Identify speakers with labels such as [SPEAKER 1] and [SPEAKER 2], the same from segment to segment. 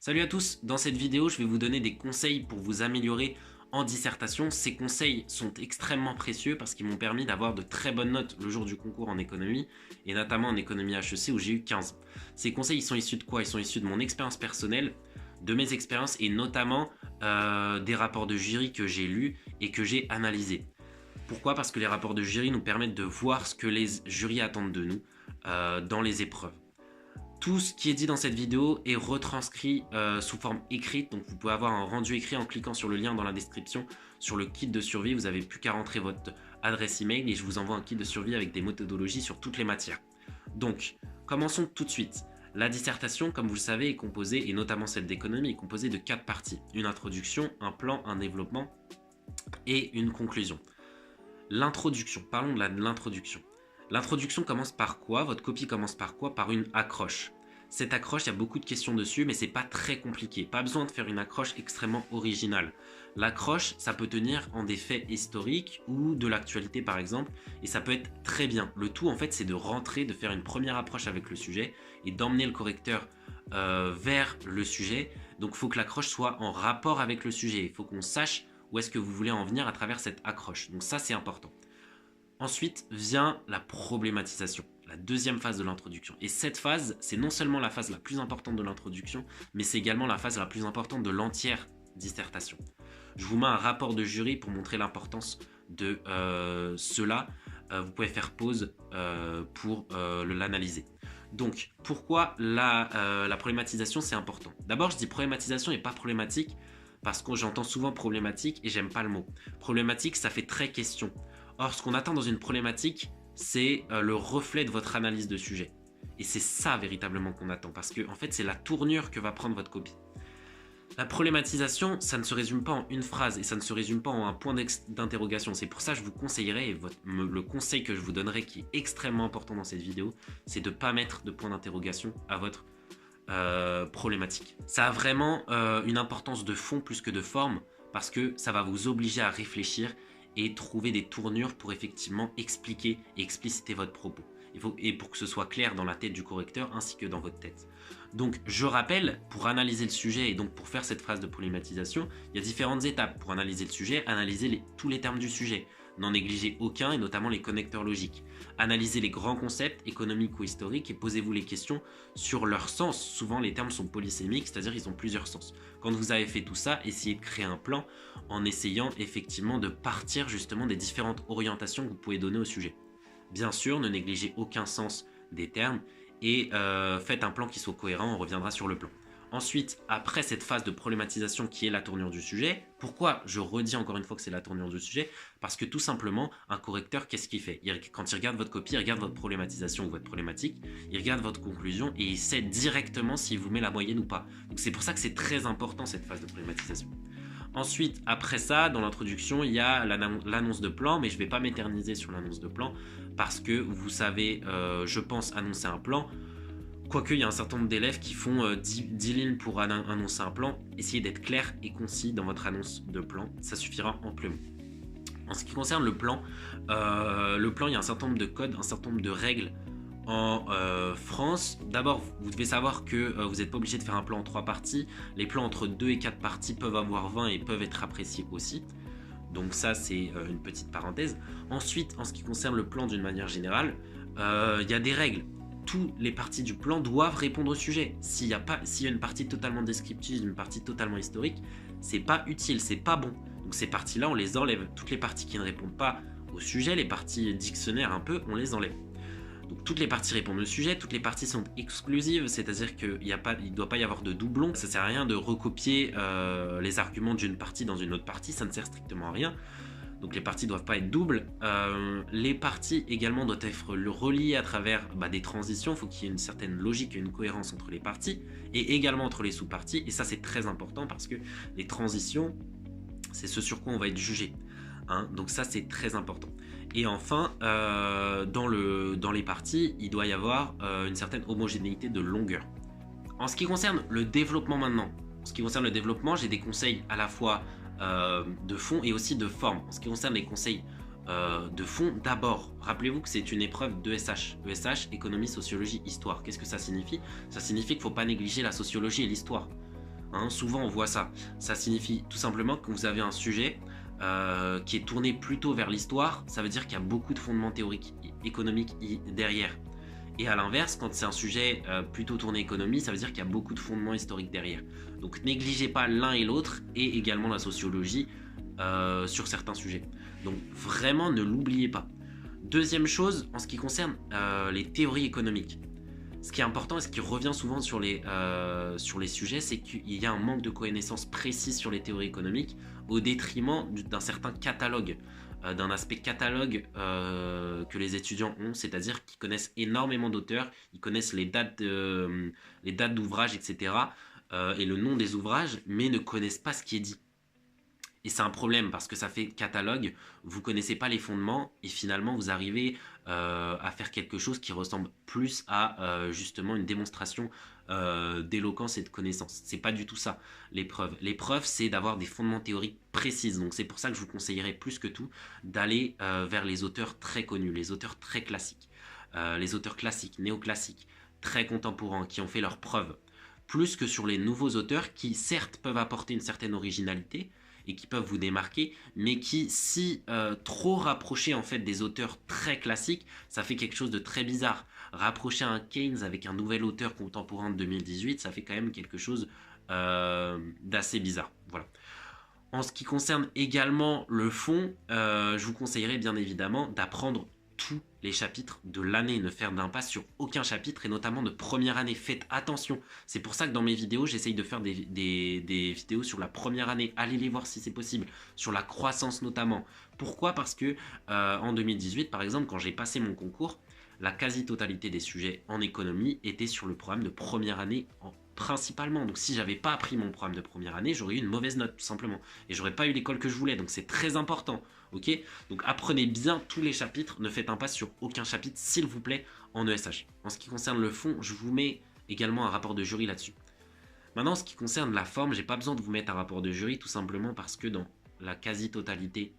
[SPEAKER 1] Salut à tous, dans cette vidéo je vais vous donner des conseils pour vous améliorer en dissertation. Ces conseils sont extrêmement précieux parce qu'ils m'ont permis d'avoir de très bonnes notes le jour du concours en économie et notamment en économie HEC où j'ai eu 15. Ces conseils ils sont issus de quoi? Ils sont issus de mon expérience personnelle, de mes expériences et notamment des rapports de jury que j'ai lus et que j'ai analysés. Pourquoi? Parce que les rapports de jury nous permettent de voir ce que les jurys attendent de nous dans les épreuves. Tout ce qui est dit dans cette vidéo est retranscrit sous forme écrite, donc vous pouvez avoir un rendu écrit en cliquant sur le lien dans la description sur le kit de survie. Vous n'avez plus qu'à rentrer votre adresse email et je vous envoie un kit de survie avec des méthodologies sur toutes les matières. Donc, commençons tout de suite. La dissertation, comme vous le savez, est composée, et notamment celle d'économie, est composée de 4 parties. Une introduction, un plan, un développement et une conclusion. L'introduction, parlons de l'introduction. L'introduction commence par quoi? Votre copie commence par quoi? Par une accroche. Cette accroche, il y a beaucoup de questions dessus, mais c'est pas très compliqué. Pas besoin de faire une accroche extrêmement originale. L'accroche, ça peut tenir en des faits historiques ou de l'actualité par exemple, et ça peut être très bien. Le tout en fait, c'est de rentrer, de faire une première approche avec le sujet et d'emmener le correcteur vers le sujet. Donc il faut que l'accroche soit en rapport avec le sujet. Il faut qu'on sache où est-ce que vous voulez en venir à travers cette accroche. Donc ça, c'est important. Ensuite vient la problématisation, la deuxième phase de l'introduction. Et cette phase, c'est non seulement la phase la plus importante de l'introduction, mais c'est également la phase la plus importante de l'entière dissertation. Je vous mets un rapport de jury pour montrer l'importance de cela. Vous pouvez faire pause pour l'analyser. Donc, pourquoi la problématisation, c'est important? D'abord, je dis problématisation et pas problématique, parce que j'entends souvent problématique et j'aime pas le mot. Problématique, ça fait très question. Or, ce qu'on attend dans une problématique, c'est le reflet de votre analyse de sujet. Et c'est ça véritablement qu'on attend, parce que en fait, c'est la tournure que va prendre votre copie. La problématisation, ça ne se résume pas en une phrase et ça ne se résume pas en un point d'interrogation. C'est pour ça que je vous conseillerais, et le conseil que je vous donnerai qui est extrêmement important dans cette vidéo, c'est de ne pas mettre de point d'interrogation à votre problématique. Ça a vraiment une importance de fond plus que de forme, parce que ça va vous obliger à réfléchir et trouver des tournures pour effectivement expliquer et expliciter votre propos. Et pour que ce soit clair dans la tête du correcteur ainsi que dans votre tête. Donc je rappelle, pour analyser le sujet et donc pour faire cette phase de problématisation, il y a différentes étapes. Pour analyser le sujet, analysez tous les termes du sujet. N'en négligez aucun et notamment les connecteurs logiques. Analysez les grands concepts économiques ou historiques et posez-vous les questions sur leur sens. Souvent les termes sont polysémiques, c'est-à-dire ils ont plusieurs sens. Quand vous avez fait tout ça, essayez de créer un plan en essayant effectivement de partir justement des différentes orientations que vous pouvez donner au sujet. Bien sûr, ne négligez aucun sens des termes et faites un plan qui soit cohérent, on reviendra sur le plan. Ensuite, après cette phase de problématisation qui est la tournure du sujet, pourquoi je redis encore une fois que c'est la tournure du sujet? Parce que tout simplement, un correcteur, qu'est-ce qu'il fait? Quand il regarde votre copie, il regarde votre problématisation ou votre problématique, il regarde votre conclusion et il sait directement s'il vous met la moyenne ou pas. Donc c'est pour ça que c'est très important cette phase de problématisation. Ensuite, après ça, dans l'introduction, il y a l'annonce de plan, mais je ne vais pas m'éterniser sur l'annonce de plan parce que vous savez, je pense, annoncer un plan. Quoique, il y a un certain nombre d'élèves qui font 10 lignes pour annoncer un plan. Essayez d'être clair et concis dans votre annonce de plan, ça suffira amplement. En ce qui concerne le plan, il y a un certain nombre de codes, un certain nombre de règles en France. D'abord, vous devez savoir que vous n'êtes pas obligé de faire un plan en 3 parties. Les plans entre 2 et 4 parties peuvent avoir 20 et peuvent être appréciés aussi. Donc ça, c'est une petite parenthèse. Ensuite, en ce qui concerne le plan d'une manière générale, il y a des règles. Toutes les parties du plan doivent répondre au sujet. S'il y a une partie totalement descriptive, une partie totalement historique, c'est pas utile, c'est pas bon. Donc ces parties-là, on les enlève. Toutes les parties qui ne répondent pas au sujet, les parties dictionnaires un peu, on les enlève. Donc toutes les parties répondent au sujet, toutes les parties sont exclusives, c'est-à-dire qu'il ne doit pas y avoir de doublons. Ça ne sert à rien de recopier les arguments d'une partie dans une autre partie, ça ne sert strictement à rien. Donc les parties ne doivent pas être doubles. Les parties également doivent être reliées à travers des transitions. Il faut qu'il y ait une certaine logique et une cohérence entre les parties et également entre les sous-parties. Et ça, c'est très important parce que les transitions, c'est ce sur quoi on va être jugé. Donc ça, c'est très important. Et enfin, dans les parties, il doit y avoir une certaine homogénéité de longueur. En ce qui concerne le développement maintenant, j'ai des conseils à la fois de fond et aussi de forme. En ce qui concerne les conseils de fond, d'abord, rappelez-vous que c'est une épreuve d'ESH. Économie, sociologie, histoire. Qu'est-ce que ça signifie? Ça signifie qu'il ne faut pas négliger la sociologie et l'histoire. hein. Souvent on voit ça. Ça signifie tout simplement que vous avez un sujet qui est tourné plutôt vers l'histoire. Ça veut dire qu'il y a beaucoup de fondements théoriques économiques derrière. Et à l'inverse, quand c'est un sujet plutôt tourné économie, ça veut dire qu'il y a beaucoup de fondements historiques derrière. Donc négligez pas l'un et l'autre, et également la sociologie sur certains sujets. Donc vraiment ne l'oubliez pas. Deuxième chose, en ce qui concerne les théories économiques. Ce qui est important et ce qui revient souvent sur les sujets, c'est qu'il y a un manque de connaissances précises sur les théories économiques au détriment d'un certain catalogue, d'un aspect catalogue que les étudiants ont, c'est-à-dire qu'ils connaissent énormément d'auteurs, ils connaissent les dates d'ouvrages, etc., et le nom des ouvrages, mais ne connaissent pas ce qui est dit. Et c'est un problème parce que ça fait catalogue, vous ne connaissez pas les fondements et finalement vous arrivez à faire quelque chose qui ressemble plus à justement une démonstration d'éloquence et de connaissance. C'est pas du tout ça, l'épreuve. L'épreuve, c'est d'avoir des fondements théoriques précises. Donc c'est pour ça que je vous conseillerais plus que tout d'aller vers les auteurs très connus, les auteurs très classiques, les auteurs classiques, néoclassiques, très contemporains, qui ont fait leurs preuves. Plus que sur les nouveaux auteurs qui certes peuvent apporter une certaine originalité, et qui peuvent vous démarquer, mais qui, si trop rapprochés en fait des auteurs très classiques, ça fait quelque chose de très bizarre. Rapprocher un Keynes avec un nouvel auteur contemporain de 2018, ça fait quand même quelque chose d'assez bizarre. Voilà. En ce qui concerne également le fond, je vous conseillerais bien évidemment d'apprendre tous les chapitres de l'année, ne faire d'impasse sur aucun chapitre et notamment de première année. Faites attention, c'est pour ça que dans mes vidéos j'essaye de faire des vidéos sur la première année, allez les voir si c'est possible, sur la croissance notamment. Pourquoi? Parce que en 2018 par exemple, quand j'ai passé mon concours, la quasi-totalité des sujets en économie étaient sur le programme de première année principalement. Donc si j'avais pas appris mon programme de première année, j'aurais eu une mauvaise note tout simplement et j'aurais pas eu l'école que je voulais. Donc c'est très important. Ok, donc apprenez bien tous les chapitres, ne faites impasse sur aucun chapitre s'il vous plaît en ESH. En ce qui concerne le fond, je vous mets également un rapport de jury là-dessus. Maintenant, en ce qui concerne la forme, j'ai pas besoin de vous mettre un rapport de jury tout simplement parce que dans la quasi-totalité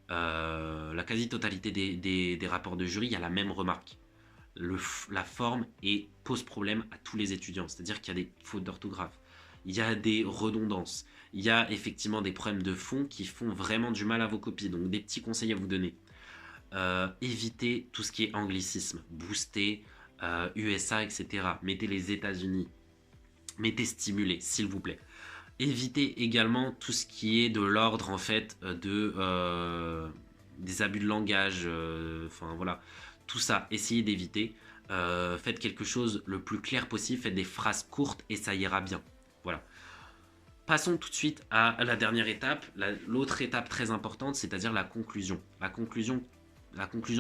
[SPEAKER 1] des rapports de jury, il y a la même remarque. La forme pose problème à tous les étudiants, c'est-à-dire qu'il y a des fautes d'orthographe, il y a des redondances, il y a effectivement des problèmes de fond qui font vraiment du mal à vos copies. Donc des petits conseils à vous donner. Évitez tout ce qui est anglicisme, booster, USA, etc. Mettez les États-Unis, mettez stimulé, s'il vous plaît. Évitez également tout ce qui est de l'ordre en fait des abus de langage, enfin voilà, tout ça, essayez d'éviter. Faites quelque chose le plus clair possible, faites des phrases courtes et ça ira bien. Voilà. Passons tout de suite à la dernière étape, l'autre étape très importante, c'est-à-dire la conclusion. La conclusion,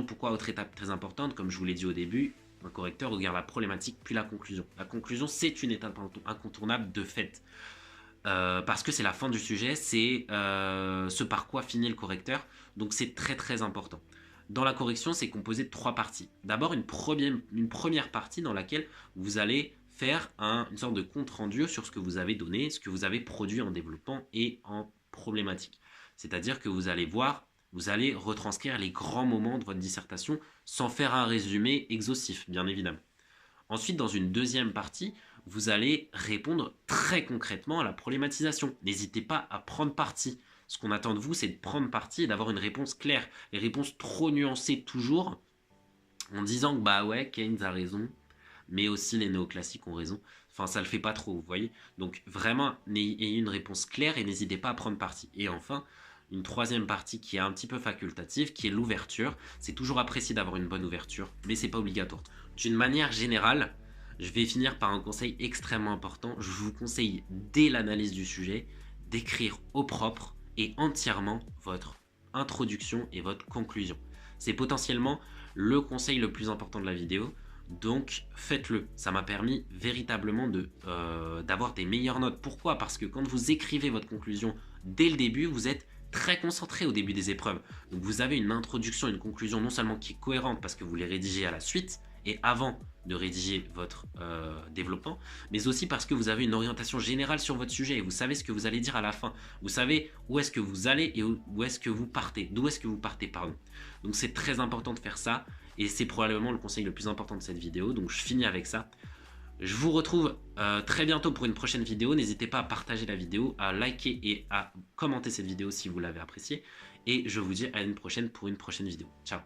[SPEAKER 1] pourquoi autre étape très importante? Comme je vous l'ai dit au début, un correcteur regarde la problématique puis la conclusion. La conclusion, c'est une étape incontournable de fait. Parce que c'est la fin du sujet, c'est ce par quoi finit le correcteur, donc c'est très très important. Dans la correction, c'est composé de 3 parties. D'abord, une première partie dans laquelle vous allez faire une sorte de compte rendu sur ce que vous avez donné, ce que vous avez produit en développement et en problématique. C'est-à-dire que vous allez voir, vous allez retranscrire les grands moments de votre dissertation sans faire un résumé exhaustif, bien évidemment. Ensuite, dans une deuxième partie, vous allez répondre très concrètement à la problématisation. N'hésitez pas à prendre parti. Ce qu'on attend de vous, c'est de prendre parti et d'avoir une réponse claire. Les réponses trop nuancées toujours, en disant que bah ouais, Keynes a raison, mais aussi les néoclassiques ont raison. Enfin, ça le fait pas trop, vous voyez. Donc vraiment, ayez une réponse claire et n'hésitez pas à prendre parti. Et enfin, une troisième partie qui est un petit peu facultative, qui est l'ouverture. C'est toujours apprécié d'avoir une bonne ouverture, mais c'est pas obligatoire. D'une manière générale, je vais finir par un conseil extrêmement important. Je vous conseille, dès l'analyse du sujet, d'écrire au propre et entièrement votre introduction et votre conclusion. C'est potentiellement le conseil le plus important de la vidéo. Donc faites-le, ça m'a permis véritablement d'avoir des meilleures notes. Pourquoi? Parce que quand vous écrivez votre conclusion dès le début, vous êtes très concentré au début des épreuves. Donc vous avez une introduction, une conclusion non seulement qui est cohérente parce que vous les rédigez à la suite et avant de rédiger votre développement, mais aussi parce que vous avez une orientation générale sur votre sujet et vous savez ce que vous allez dire à la fin. Vous savez où est-ce que vous allez et où est-ce que vous partez, d'où est-ce que vous partez, pardon. Donc c'est très important de faire ça et c'est probablement le conseil le plus important de cette vidéo, donc je finis avec ça. Je vous retrouve très bientôt pour une prochaine vidéo. N'hésitez pas à partager la vidéo, à liker et à commenter cette vidéo si vous l'avez appréciée. Et je vous dis à une prochaine pour une prochaine vidéo. Ciao.